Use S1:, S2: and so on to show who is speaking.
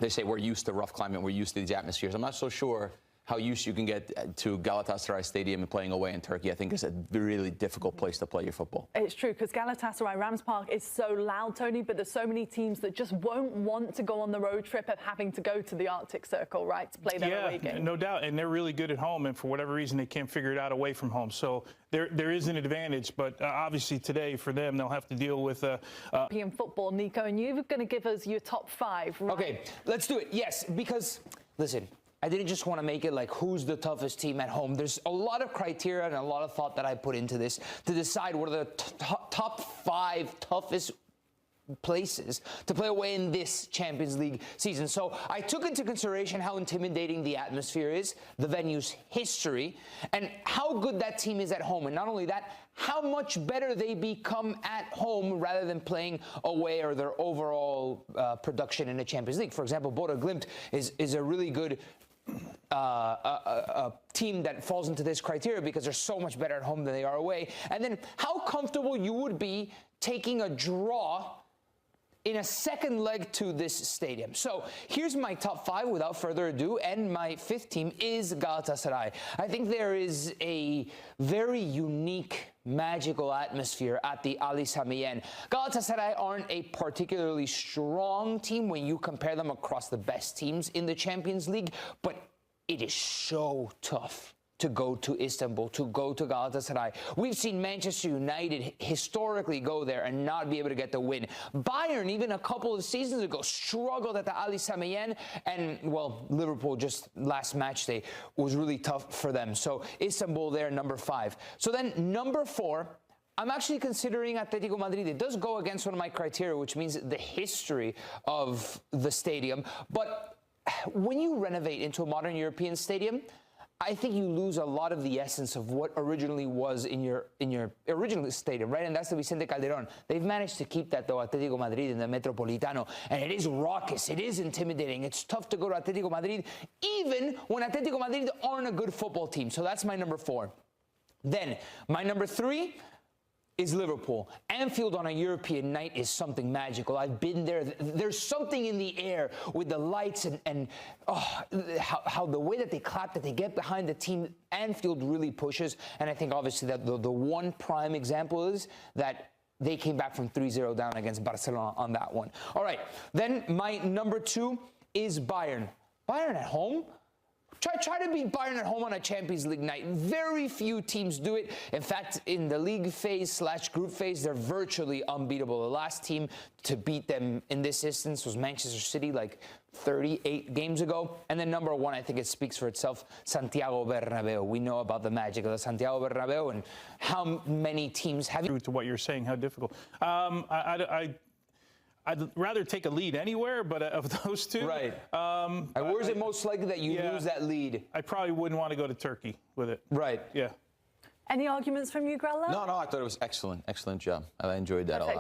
S1: they say we're used to rough climate, we're used to these atmospheres. I'm not so sure how used you can get to Galatasaray Stadium and playing away in Turkey. I think it's a really difficult place to play your football. It's
S2: true, because Galatasaray Rams Park is so loud, Tony, but there's so many teams that just won't want to go on the road trip of having to go to the Arctic Circle, right, to play their away game.
S3: No doubt, and they're really good at home, and for whatever reason, they can't figure it out away from home. So there is an advantage, but obviously today, for them, they'll have to deal with
S2: European football, Nico, and you're going to give us your top 5, right?
S4: Okay, let's do it, yes, because, listen, I didn't just want to make it like who's the toughest team at home. There's a lot of criteria and a lot of thought that I put into this to decide what are the top 5 toughest places to play away in this Champions League season. So I took into consideration how intimidating the atmosphere is, the venue's history, and how good that team is at home. And not only that, how much better they become at home rather than playing away, or their overall production in the Champions League. For example, Bodo Glimt is a really good a team that falls into this criteria because they're so much better at home than they are away. And then how comfortable you would be taking a draw in a second leg to this stadium. So here's my top 5 without further ado, and my 5th team is Galatasaray. I think there is a very unique, magical atmosphere at the Ali Sami Yen. Galatasaray aren't a particularly strong team when you compare them across the best teams in the Champions League, but it is so tough to go to Istanbul, to go to Galatasaray. We've seen Manchester United historically go there and not be able to get the win. Bayern, even a couple of seasons ago, struggled at the Ali Sami Yen, and, well, Liverpool just last match day was really tough for them. So Istanbul there, number 5. So then number 4, I'm actually considering Atletico Madrid. It does go against one of my criteria, which means the history of the stadium. But when you renovate into a modern European stadium, I think you lose a lot of the essence of what originally was in your original stadium, right? And that's the Vicente Calderón. They've managed to keep that, though, Atletico Madrid in the Metropolitano. And it is raucous. It is intimidating. It's tough to go to Atletico Madrid, even when Atletico Madrid aren't a good football team. So that's my number 4. Then my number 3 is Liverpool. Anfield on a European night is something magical. I've been there. There's something in the air with the lights and how the way that they clap, that they get behind the team. Anfield really pushes. And I think obviously that the one prime example is that they came back from 3-0 down against Barcelona on that one. All right. Then my number 2 is Bayern. Bayern at home? Try to beat Bayern at home on a Champions League night. Very few teams do it. In fact, in the league phase / group phase, they're virtually unbeatable. The last team to beat them in this instance was Manchester City, like 38 games ago. And then number 1, I think it speaks for itself, Santiago Bernabeu. We know about the magic of the Santiago Bernabeu and how many teams have...
S3: To what you're saying, how difficult. I'd rather take a lead anywhere, but of those two...
S4: Right. Where is it most likely that you lose that lead?
S3: I probably wouldn't want to go to Turkey with it.
S4: Right.
S3: Yeah.
S2: Any arguments from you, Grella?
S1: No, I thought it was excellent. Excellent job. I enjoyed that a lot.